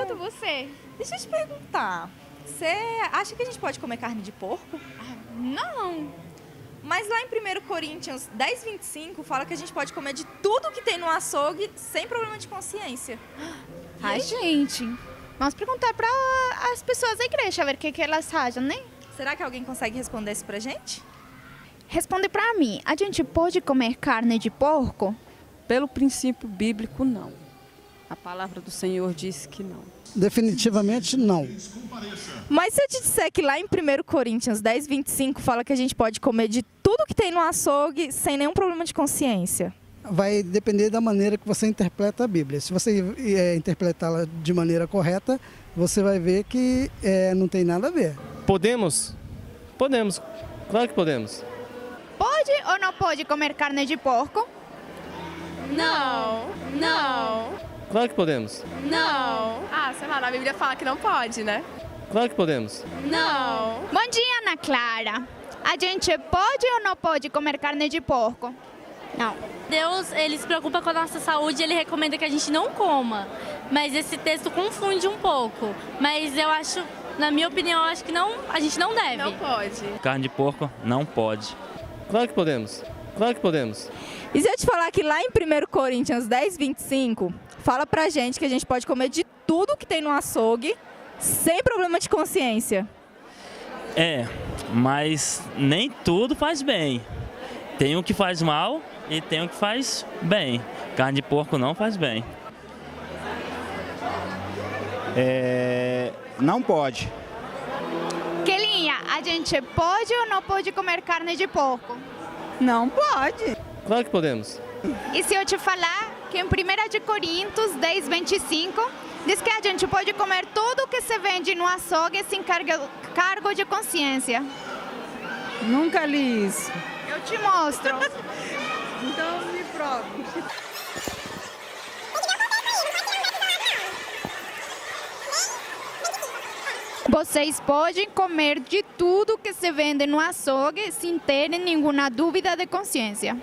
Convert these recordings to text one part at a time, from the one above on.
pergunta você. Deixa eu te perguntar. Você acha que a gente pode comer carne de porco? Não. Mas lá em 1 Coríntios 10:25 fala que a gente pode comer de tudo que tem no açougue sem problema de consciência. Ai, gente. Vamos perguntar para as pessoas da igreja, ver o que elas acham, né? Será que alguém consegue responder isso pra gente? Responde para mim. A gente pode comer carne de porco? Pelo princípio bíblico, não. A palavra do Senhor diz que não. Definitivamente não. Mas se eu te disser que lá em 1 Coríntios 10:25 fala que a gente pode comer de tudo que tem no açougue sem nenhum problema de consciência? Vai depender da maneira que você interpreta a Bíblia. Se você interpretá-la de maneira correta, você vai ver que não tem nada a ver. Podemos? Podemos. Claro que podemos. Pode ou não pode comer carne de porco? Não. Claro que podemos. Não. Ah, sei lá, na Bíblia fala que não pode, né? Claro que podemos. Não. Bom dia, Ana Clara. A gente pode ou não pode comer carne de porco? Não. Deus, ele se preocupa com a nossa saúde, ele recomenda que a gente não coma. Mas esse texto confunde um pouco. Mas eu acho, na minha opinião, eu acho que não, a gente não deve. Não pode. Carne de porco não pode. Claro que podemos. Claro que podemos. E se eu te falar que lá em 1 Coríntios 10:25 fala pra gente que a gente pode comer de tudo que tem no açougue sem problema de consciência? Mas nem tudo faz bem. Tem o que faz mal e tem o que faz bem. Carne de porco não faz bem. Não pode. Kelinha, a gente pode ou não pode comer carne de porco? Não pode. Claro que podemos. E se eu te falar que em 1 Coríntios 10:25 diz que a gente pode comer tudo que se vende no açougue sem cargo de consciência? Nunca li isso. Eu te mostro. Então me prove. Vocês podem comer de tudo que se vende no açougue sem terem nenhuma dúvida de consciência.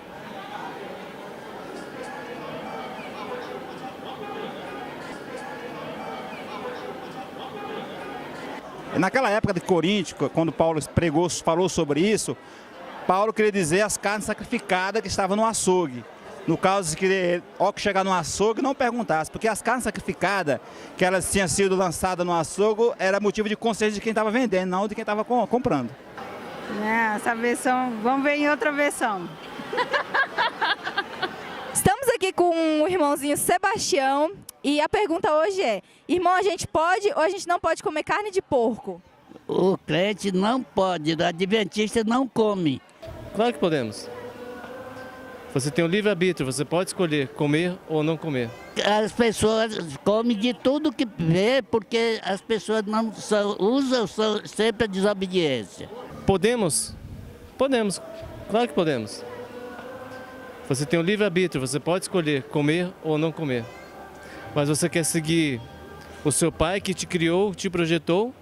Naquela época de Coríntios, quando Paulo falou sobre isso, Paulo queria dizer as carnes sacrificadas que estavam no açougue. No caso de que, ao que chegar no açougue, não perguntasse, porque as carnes sacrificadas, que elas tinham sido lançadas no açougue, era motivo de consciência de quem estava vendendo, não de quem estava comprando. Essa versão, vamos ver em outra versão. Estamos aqui com o irmãozinho Sebastião e a pergunta hoje é: irmão, a gente pode ou a gente não pode comer carne de porco? O crente não pode, o adventista não come. Claro que podemos. Você tem o livre-arbítrio, você pode escolher comer ou não comer. As pessoas comem de tudo que vê, porque as pessoas não usam sempre a desobediência. Podemos? Podemos. Claro que podemos. Você tem o livre-arbítrio, você pode escolher comer ou não comer. Mas você quer seguir o seu pai que te criou, te projetou,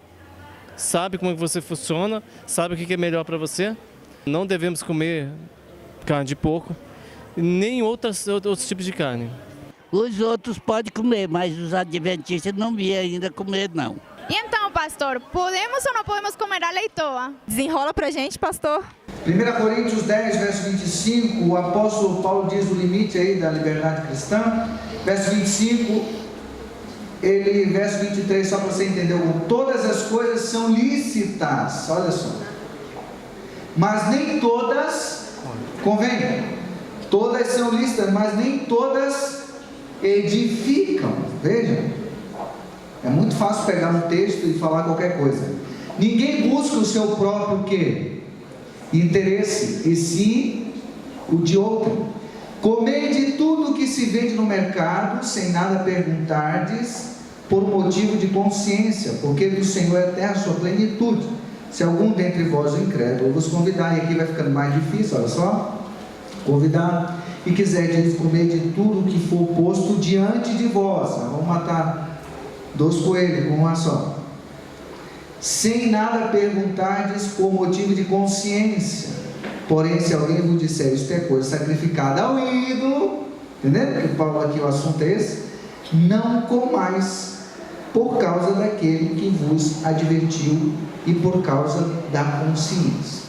sabe como você funciona, sabe o que é melhor para você? Não devemos comer carne de porco, nem outros tipos de carne. Os outros podem comer, mas os adventistas não vêm ainda comer, não. E então, pastor, podemos ou não podemos comer a leitoa? Desenrola pra gente, pastor. 1 Coríntios 10, verso 25, o apóstolo Paulo diz o limite aí da liberdade cristã. Verso 25, verso 23, só para você entender, todas as coisas são lícitas, olha só, mas nem todas convêm. Todas são lícitas, mas nem todas edificam. Veja, é muito fácil pegar um texto e falar qualquer coisa. Ninguém busca o seu próprio quê? Interesse, e sim o de outro. Comei de tudo que se vende no mercado, sem nada perguntardes, por motivo de consciência, porque do Senhor é a terra a sua plenitude. Se algum dentre vós, o incrédulo, vos convidar, e aqui vai ficando mais difícil, olha só, convidar, e quiserdes comer de tudo que for posto diante de vós, vamos matar 2 coelhos com uma só, sem nada perguntardes por motivo de consciência. Porém, se alguém vos disser isto é coisa sacrificada ao ídolo, entendeu? Porque Paulo aqui o assunto é esse, não comais, por causa daquele que vos advertiu e por causa da consciência.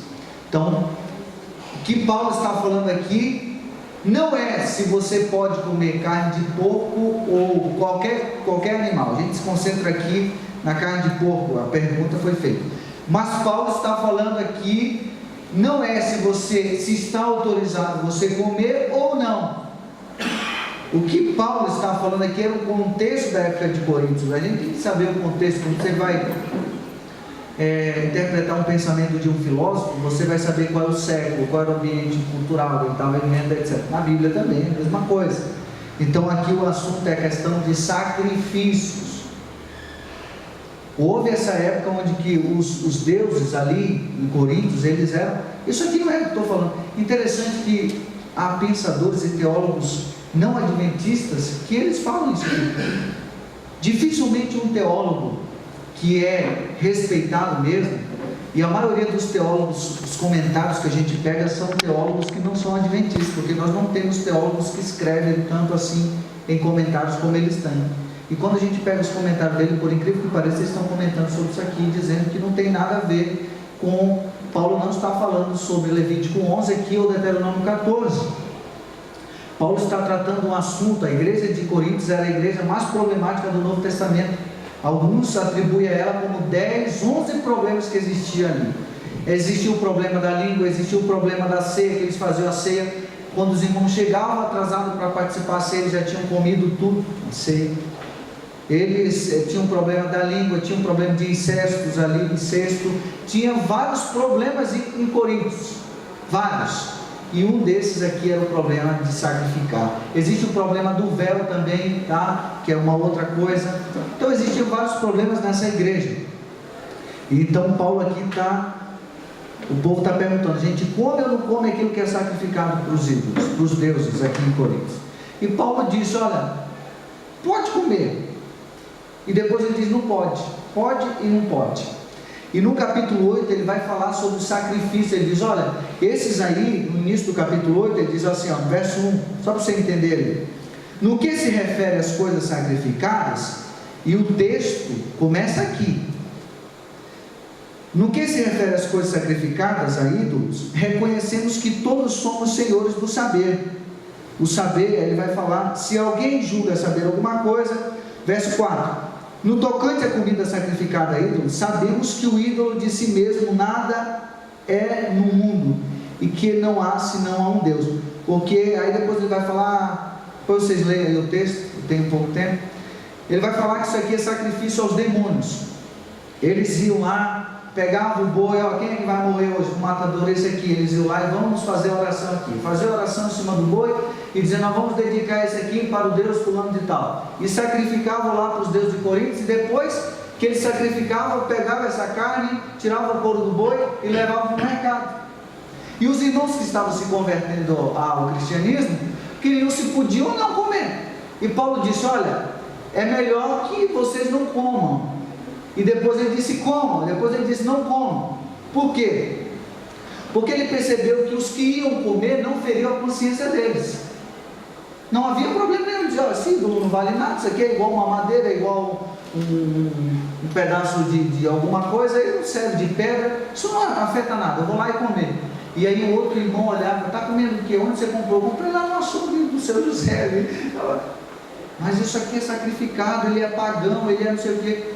Então, o que Paulo está falando aqui não é se você pode comer carne de porco ou qualquer animal. A gente se concentra aqui na carne de porco, a pergunta foi feita. Mas Paulo está falando aqui, não é se está autorizado você comer ou não. O que Paulo está falando aqui era o contexto da época de Coríntios. A gente tem que saber o contexto. Quando você vai interpretar um pensamento de um filósofo, você vai saber qual é o século, qual era o ambiente cultural, ele estava vivendo, etc. Na Bíblia também é a mesma coisa. Então aqui o assunto é a questão de sacrifícios. Houve essa época onde que os deuses ali em Coríntios, eles eram... Isso aqui não é o que eu estou falando. Interessante que há pensadores e teólogos não adventistas que eles falam isso aqui. Dificilmente um teólogo que é respeitado mesmo, e a maioria dos teólogos, os comentários que a gente pega são teólogos que não são adventistas, porque nós não temos teólogos que escrevem tanto assim em comentários como eles têm. E quando a gente pega os comentários dele, por incrível que pareça, eles estão comentando sobre isso aqui, dizendo que não tem nada a ver com... Paulo não está falando sobre Levítico 11 aqui ou Deuteronômio 14. Paulo está tratando um assunto. A igreja de Coríntios era a igreja mais problemática do Novo Testamento. Alguns atribuem a ela como 10, 11 problemas que existiam ali. Existia o problema da língua, existia o problema da ceia, que eles faziam a ceia. Quando os irmãos chegavam atrasados para participar da ceia, eles já tinham comido tudo, a ceia. Eles tinham um problema da língua, tinham um problema de incestos ali, incesto. Tinha vários problemas em Coríntios, vários. E um desses aqui era o problema de sacrificar. Existe o problema do véu também, tá? Que é uma outra coisa. Então existiam vários problemas nessa igreja. Então Paulo aqui está... O povo está perguntando, gente, come ou não come aquilo que é sacrificado para os ídolos, para os deuses aqui em Coríntios? E Paulo disse, olha, pode comer. E depois ele diz, não pode. Pode e não pode. E no capítulo 8 ele vai falar sobre o sacrifício. Ele diz, olha, esses aí, no início do capítulo 8, ele diz assim, ó, verso 1, só para você entender. No que se refere às coisas sacrificadas, e o texto começa aqui. No que se refere às coisas sacrificadas a ídolos, reconhecemos que todos somos senhores do saber. O saber, ele vai falar, se alguém julga saber alguma coisa, verso 4. No tocante à comida sacrificada a ídolos, sabemos que o ídolo de si mesmo nada é no mundo, e que não há senão a um Deus. Porque aí depois ele vai falar, depois vocês leem aí o texto, tem pouco tempo, ele vai falar que isso aqui é sacrifício aos demônios. Eles iam lá, pegavam o boi, ó, quem é que vai morrer hoje? O matador, esse aqui. Eles iam lá e vamos fazer a oração aqui. Fazer a oração em cima do boi e dizer, nós vamos dedicar esse aqui para o Deus fulano de tal. E sacrificavam lá para os deuses de Coríntios, e depois que eles sacrificavam, pegavam essa carne, tiravam o couro do boi e levavam para o mercado. E os irmãos que estavam se convertendo ao cristianismo, queriam se podiam ou não comer. E Paulo disse, olha, é melhor que vocês não comam. E depois ele disse comam, depois ele disse não comam. Por quê? Porque ele percebeu que os que iam comer não feriam a consciência deles. Não havia problema nenhum de dizer, esse ídolo não vale nada, isso aqui é igual uma madeira, é igual um pedaço de alguma coisa, ele não serve de pedra, isso não afeta nada, eu vou lá e comer. E aí o outro irmão olhava, está comendo o quê? Onde você comprou? Comprei lá no açougue do seu José. Mas isso aqui é sacrificado, ele é pagão, ele é não sei o quê.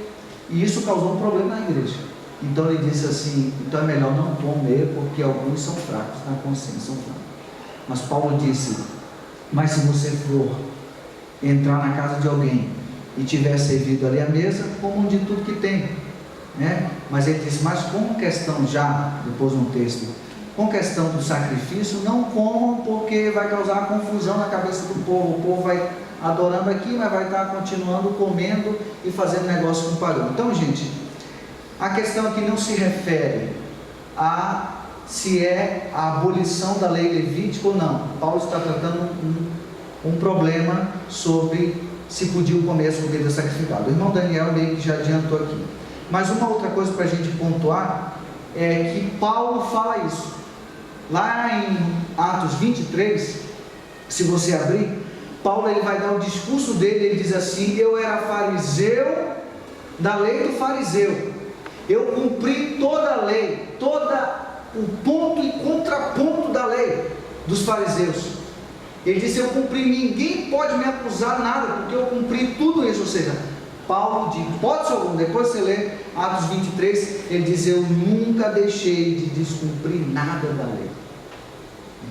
E isso causou um problema na igreja. Então ele disse assim, então é melhor não comer, porque alguns são fracos na consciência, são fracos. Mas Paulo disse, mas se você for entrar na casa de alguém e tiver servido ali à mesa, comam de tudo que tem, né? Mas ele disse, mas com questão já, depois no texto, com questão do sacrifício, não comam, porque vai causar confusão na cabeça do povo. O povo vai adorando aqui, mas vai estar continuando comendo e fazendo negócio com o pagão. Então, gente, a questão aqui não se refere a se é a abolição da lei levítica ou não. Paulo está tratando um problema sobre se podia comer as comidas sacrificadas. O irmão Daniel meio que já adiantou aqui. Mas uma outra coisa para a gente pontuar é que Paulo fala isso. Lá em Atos 23, se você abrir, Paulo ele vai dar o discurso dele, ele diz assim, eu era fariseu da lei do fariseu. Eu cumpri toda a lei, todo o ponto e contraponto da lei dos fariseus. Ele disse: eu cumpri, ninguém pode me acusar nada, porque eu cumpri tudo isso. Ou seja, Paulo, de hipótese alguma, depois você lê Atos 23, ele diz: eu nunca deixei de descumprir nada da lei.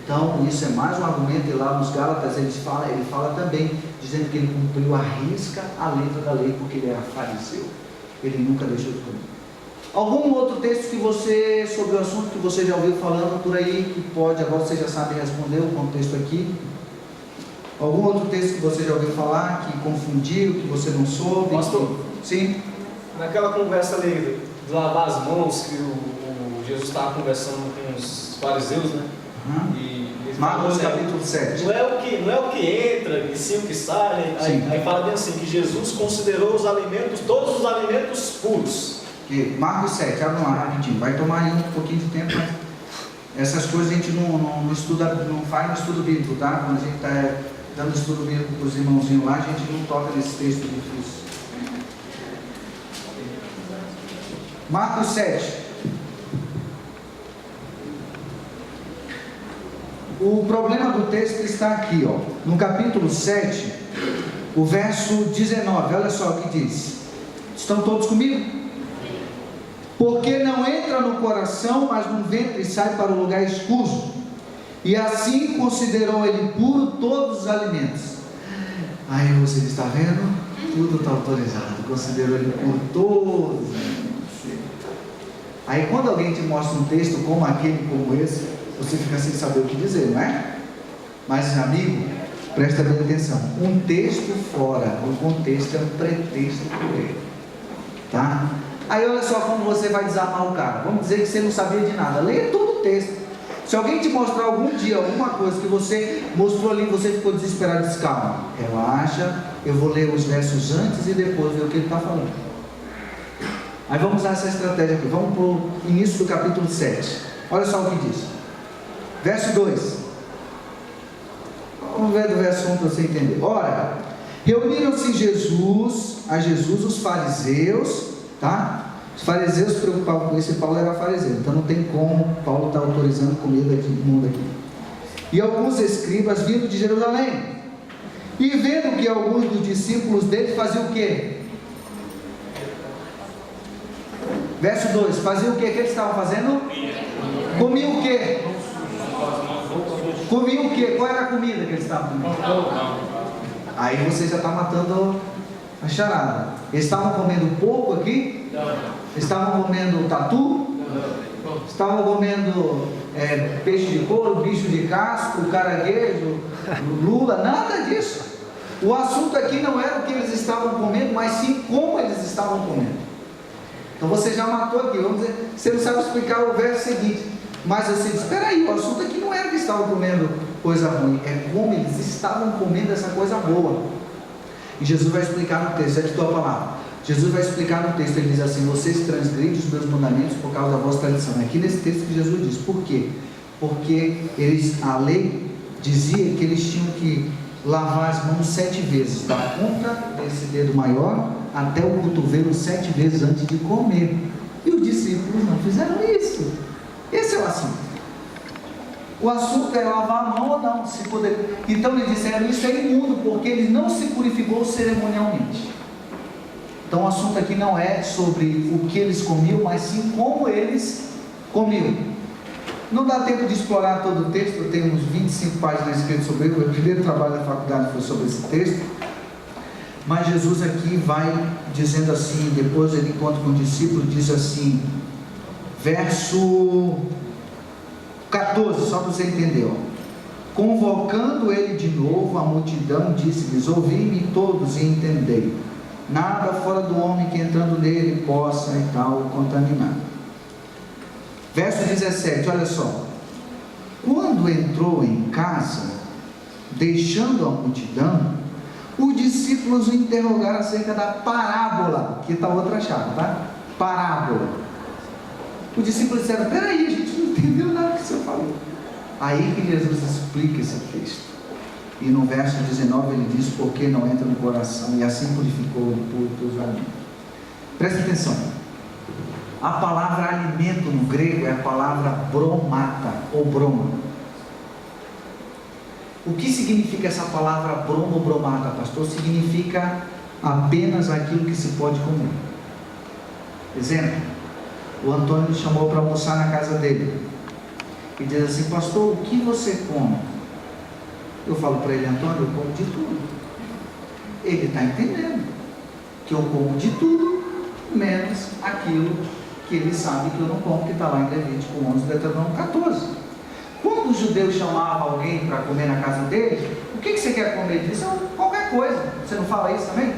Então, isso é mais um argumento. E lá nos Gálatas ele fala também, dizendo que ele cumpriu à risca a letra da lei, porque ele era fariseu. Ele nunca deixou de cumprir. Algum outro texto que você, sobre o assunto que você já ouviu falando por aí, que pode, agora você já sabe responder o contexto aqui? Algum outro texto que você já ouviu falar, que confundiu, que você não soube? Pastor, sim? Naquela conversa ali de lavar as mãos, que o Jesus estava conversando com os fariseus, né? Marcos capítulo 7. Não é o que entra, e sim o que sai. Aí fala bem assim, que Jesus considerou os alimentos, todos os alimentos puros. Marcos 7, abre lá rapidinho, vai tomar aí um pouquinho de tempo, mas essas coisas a gente não estuda, não faz no estudo bíblico, tá? Quando a gente está dando estudo bíblico para os irmãozinhos lá, a gente não toca nesse texto difícil. Marcos 7. O problema do texto está aqui, ó, no capítulo 7, o verso 19, olha só o que diz. Estão todos comigo? Porque não entra no coração, mas no ventre e sai para o lugar escuso. E assim considerou ele puro todos os alimentos. Aí você está vendo? Tudo está autorizado. Considerou ele puro todos os alimentos. Aí quando alguém te mostra um texto como aquele, como esse, você fica sem saber o que dizer, não é? Mas amigo, presta bem atenção. Um texto fora do contexto é um pretexto para ele. Tá? Aí olha só como você vai desarmar o cara. Vamos dizer que você não sabia de nada. Leia todo o texto. Se alguém te mostrar algum dia alguma coisa que você mostrou ali, você ficou desesperado, diz: calma, relaxa, eu vou ler os versos antes e depois ver o que ele está falando. Aí vamos usar essa estratégia aqui. Vamos para o início do capítulo 7. Olha só o que diz. Verso 2. Vamos ver do verso 1 para você entender. Ora, reuniram-se a Jesus os fariseus. Tá? Os fariseus se preocupavam com isso, e Paulo era fariseu, então não tem como Paulo estar autorizando comida imunda aqui. E alguns escribas vindo de Jerusalém, e vendo que alguns dos discípulos dele faziam o quê? Verso 2, faziam o quê? O que eles estavam fazendo? Comiam o quê? Comiam o quê? Qual era a comida que eles estavam comendo? Aí você já está matando a charada. Eles estavam comendo porco aqui? Estavam comendo tatu? Estavam comendo peixe de couro, bicho de casco, caranguejo, lula? Nada disso. O assunto aqui não era o que eles estavam comendo, mas sim como eles estavam comendo. Então você já matou aqui. Vamos dizer, você não sabe explicar o verso seguinte, mas você diz: espera aí, o assunto aqui não era que estavam comendo coisa ruim, é como eles estavam comendo essa coisa boa. E Jesus vai explicar no texto, é de tua palavra. Jesus vai explicar no texto, ele diz assim: vocês transgridem os meus mandamentos por causa da vossa tradição. É aqui nesse texto que Jesus diz. Por quê? Porque a lei dizia que eles tinham que lavar as mãos 7 vezes, da ponta desse dedo maior até o cotovelo 7 vezes antes de comer. E os discípulos não fizeram isso. Esse é o assunto. O assunto é lavar a mão ou não, se poder. Então eles disseram: isso é imundo, porque ele não se purificou cerimonialmente. Então o assunto aqui não é sobre o que eles comiam, mas sim como eles comiam. Não dá tempo de explorar todo o texto, eu tenho uns 25 páginas escritas sobre ele. O meu primeiro trabalho da faculdade foi sobre esse texto. Mas Jesus aqui vai dizendo assim, depois ele encontra com o discípulo, diz assim, verso 14, só para você entender, ó. Convocando ele de novo a multidão, disse-lhes: ouvi-me todos e entendei, nada fora do homem que entrando nele possa e tal contaminar. Verso 17, olha só. Quando entrou em casa, deixando a multidão, os discípulos o interrogaram acerca da parábola, que está outra chave, tá? Parábola. Os discípulos disseram: peraí, a gente não entendeu nada que o senhor falou. Aí que Jesus explica esse texto. E no verso 19 ele diz: porque não entra no coração, e assim purificou o puro dos alimentos. Presta atenção. A palavra alimento no grego é a palavra bromata, ou broma. O que significa essa palavra broma ou bromata, pastor? Significa apenas aquilo que se pode comer. Exemplo, o Antônio me chamou para almoçar na casa dele e diz assim: pastor, o que você come? Eu falo para ele: Antônio, eu como de tudo. Ele está entendendo que eu como de tudo, menos aquilo que ele sabe que eu não como, que está lá em Levítico 11, Deuteronômio 14. Quando os judeus chamavam alguém para comer na casa dele, o que você quer comer? Ele disse: qualquer coisa. Você não fala isso também?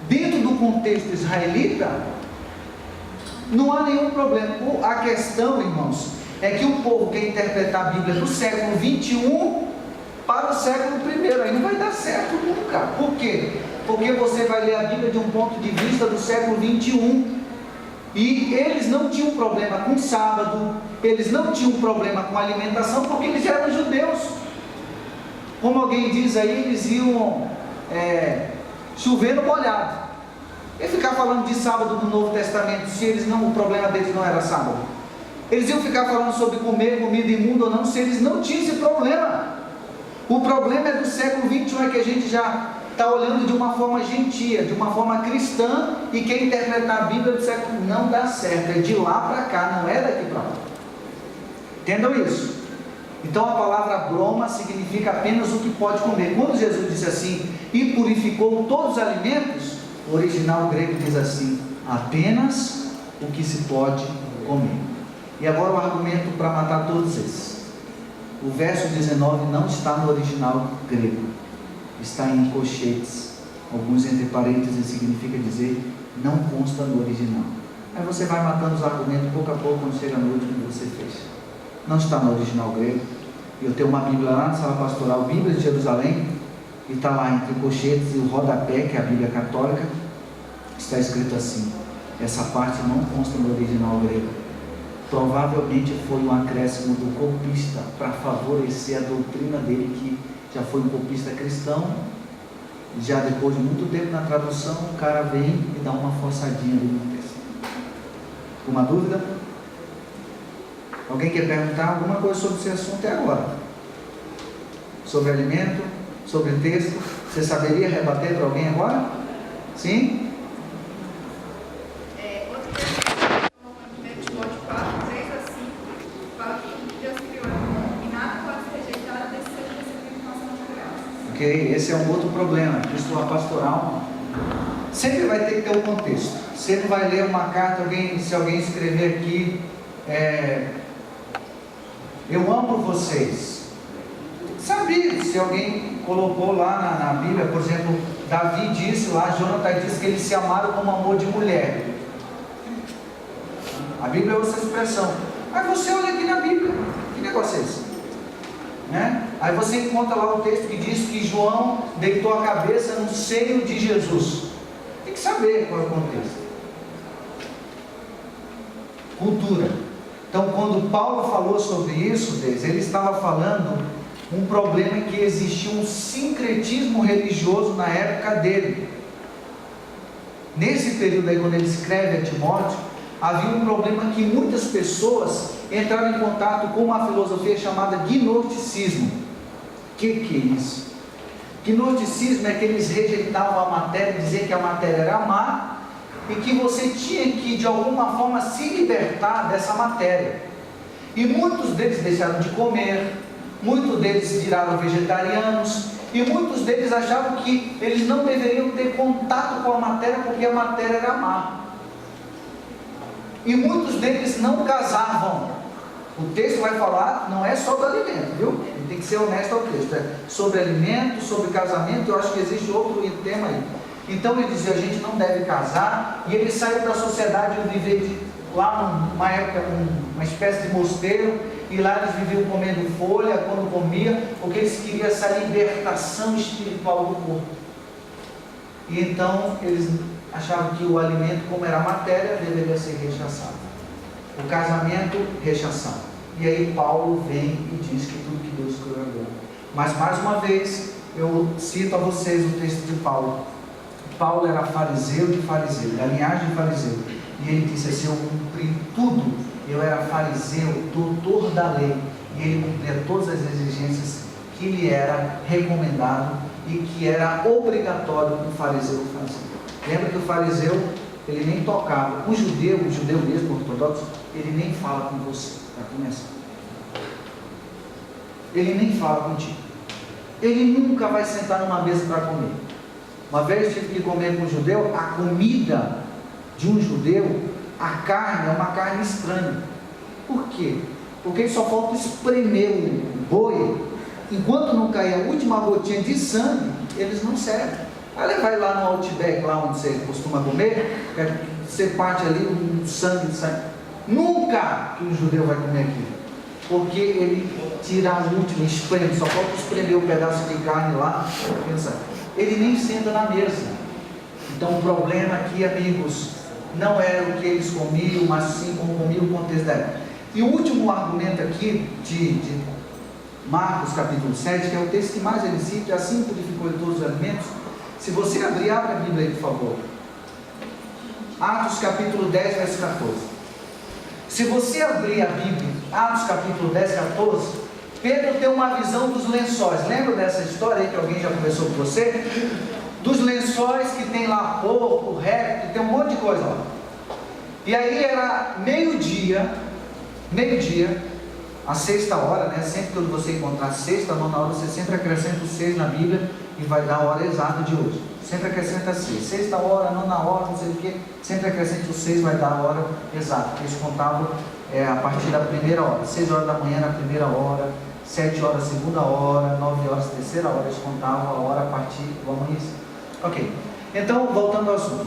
Dentro do contexto israelita, não há nenhum problema. A questão, irmãos, é que o povo quer interpretar a Bíblia do século 21 para o século 1. Aí não vai dar certo nunca. Por quê? Porque você vai ler a Bíblia de um ponto de vista do século 21. E eles não tinham problema com sábado, eles não tinham problema com alimentação, porque eles eram judeus. Como alguém diz aí, eles iam chovendo molhado. E ficar falando de sábado do Novo Testamento, se eles não, o problema deles não era sábado. Eles iam ficar falando sobre comer comida imunda ou não, se eles não tinham esse problema. O problema é do século 21, é que a gente já está olhando de uma forma gentia, de uma forma cristã, e quer interpretar a Bíblia do século. Não dá certo, é de lá para cá, não é daqui para lá. Entendam isso? Então a palavra broma significa apenas o que pode comer. Quando Jesus disse assim: e purificou todos os alimentos, o original grego diz assim: apenas o que se pode comer. E agora o argumento para matar todos esses. O verso 19 não está no original grego, está em colchetes, alguns entre parênteses, significa dizer não consta no original. Aí você vai matando os argumentos pouco a pouco, quando chega no último que você fez. Não está no original grego. Eu tenho uma Bíblia lá na sala pastoral, Bíblia de Jerusalém, e está lá entre colchetes e o rodapé, que é a Bíblia católica, está escrito assim: essa parte não consta no original grego. Provavelmente foi um acréscimo do copista para favorecer a doutrina dele, que já foi um copista cristão. Já depois de muito tempo na tradução, o cara vem e dá uma forçadinha ali no texto. Uma dúvida? Alguém quer perguntar alguma coisa sobre esse assunto até agora? Sobre alimento? Sobre texto? Você saberia rebater para alguém agora? Sim? Esse é um outro problema. História pastoral sempre vai ter que ter um contexto. Você não vai ler uma carta, se alguém escrever aqui, eu amo vocês. Sabe, se alguém colocou lá na Bíblia, por exemplo, Davi disse lá, Jonathan disse que eles se amaram como amor de mulher. A Bíblia usa essa expressão. Aí você olha aqui na Bíblia, que negócio é esse? Né? Aí você encontra lá o texto que diz que João deitou a cabeça no seio de Jesus. Tem que saber qual é o contexto. Cultura. Então, quando Paulo falou sobre isso, ele estava falando um problema em que existia um sincretismo religioso na época dele. Nesse período aí, quando ele escreve a Timóteo, havia um problema que muitas pessoas entraram em contato com uma filosofia chamada gnosticismo. O que é isso? Gnosticismo é que eles rejeitavam a matéria, diziam que a matéria era má e que você tinha que de alguma forma se libertar dessa matéria. E muitos deles deixaram de comer, muitos deles viraram vegetarianos e muitos deles achavam que eles não deveriam ter contato com a matéria porque a matéria era má. E muitos deles não casavam. O texto vai falar, não é só do alimento, viu? Tem que ser honesto ao texto. É sobre alimento, sobre casamento, eu acho que existe outro tema aí. Então ele dizia, a gente não deve casar, e ele saiu da sociedade e viver lá numa época, uma espécie de mosteiro, e lá eles viviam comendo folha, quando comia, porque eles queriam essa libertação espiritual do corpo. E então eles achavam que o alimento, como era matéria, deveria ser rechaçado. O casamento, rechaçado. E aí Paulo vem e diz que tudo que Deus criou é bom. Mas mais uma vez, eu cito a vocês o texto de Paulo. Paulo era fariseu de fariseu, da linhagem de fariseu. E ele disse assim: eu cumpri tudo. Eu era fariseu, doutor da lei. E ele cumpria todas as exigências que lhe era recomendado e que era obrigatório um fariseu fazer. Lembra que o fariseu, ele nem tocava. O judeu mesmo, ortodoxo, ele nem fala com você, para começar. Ele nem fala contigo. Ele nunca vai sentar numa mesa para comer. Uma vez eu tive que comer com um judeu. A comida de um judeu, a carne é uma carne estranha. Por quê? Porque só falta espremer o boi. Enquanto não cair a última gotinha de sangue, eles não servem. Aí ele vai lá no Outback, lá onde você costuma comer, você parte ali um sangue. Nunca que um judeu vai comer aquilo. Porque ele tira a última, espreme, só falta espremer o pedaço de carne lá. Ele nem senta na mesa. Então o problema aqui, amigos, não era o que eles comiam, mas sim como comiam o contexto da época. E o último argumento aqui de Marcos capítulo 7, que é o texto que mais ele cita, assim purificou ele todos os alimentos. Se você abrir, abre a Bíblia aí, por favor. Atos capítulo 10, verso 14. Se você abrir a Bíblia, Atos capítulo 10, 14, Pedro tem uma visão dos lençóis. Lembra dessa história aí que alguém já conversou com você? Dos lençóis que tem lá porco, réptil, tem um monte de coisa lá. E aí era meio-dia, a sexta hora, né? Sempre que você encontrar sexta, nona hora, você sempre acrescenta o 6 na Bíblia e vai dar a hora exata de hoje. Sempre acrescenta 6. Sexta hora, nona hora, não sei o que, sempre acrescenta o 6, vai dar a hora exata. Eles contavam a partir da primeira hora. 6 horas da manhã na primeira hora, 7 horas segunda hora, 9 horas terceira hora. Eles contavam a hora a partir do amanhecer. Ok. Então, voltando ao assunto.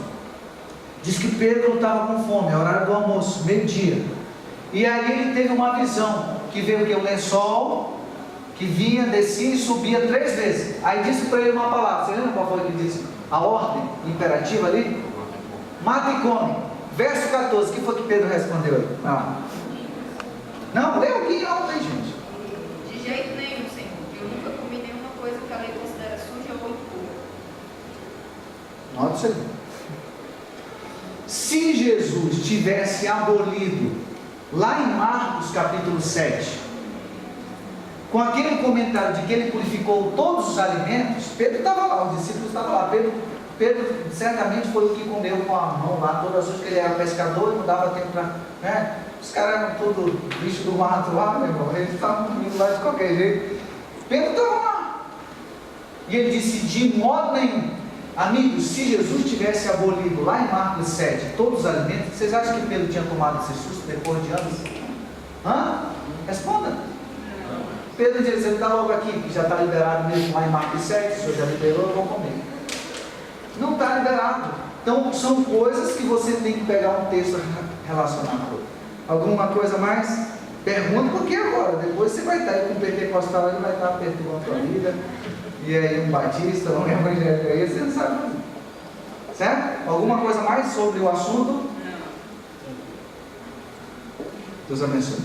Diz que Pedro estava com fome, é horário do almoço, meio-dia. E aí ele teve uma visão, que veio que o lençol, que vinha, descia e subia 3 vezes. Aí disse para ele uma palavra, você lembra qual foi que ele disse? A ordem imperativa ali? Mata e come. Verso 14, o que foi que Pedro respondeu aí? Não, leu aqui alto aí, gente. De jeito nenhum, Senhor. Eu nunca comi nenhuma coisa que a lei considera suja ou impura. Note isso aí. Se Jesus tivesse abolido lá em Marcos capítulo 7, com aquele comentário de que ele purificou todos os alimentos, Pedro estava lá, os discípulos estavam lá. Pedro certamente foi o que comeu com a mão lá, todas as vezes que ele era pescador e não dava tempo para. Né? Os caras eram todos bicho do mato lá, meu irmão, eles estavam comendo lá de qualquer jeito. Pedro estava lá. E ele disse: de modo nenhum. Amigos, se Jesus tivesse abolido lá em Marcos 7 todos os alimentos, vocês acham que Pedro tinha tomado esse susto depois de anos? Responda. Pedro diz: ele está logo aqui, que já está liberado mesmo lá em Marcos 7, o Senhor já liberou, eu vou comer. Não está liberado. Então são coisas que você tem que pegar um texto relacionado. Alguma coisa mais? Pergunta porque agora, depois você vai estar aí com o pentecostal, ele vai estar perturbando a tua vida. E aí um batista, um evangélico aí, você não sabe fazer. Certo? Alguma coisa mais sobre o assunto? Deus abençoe.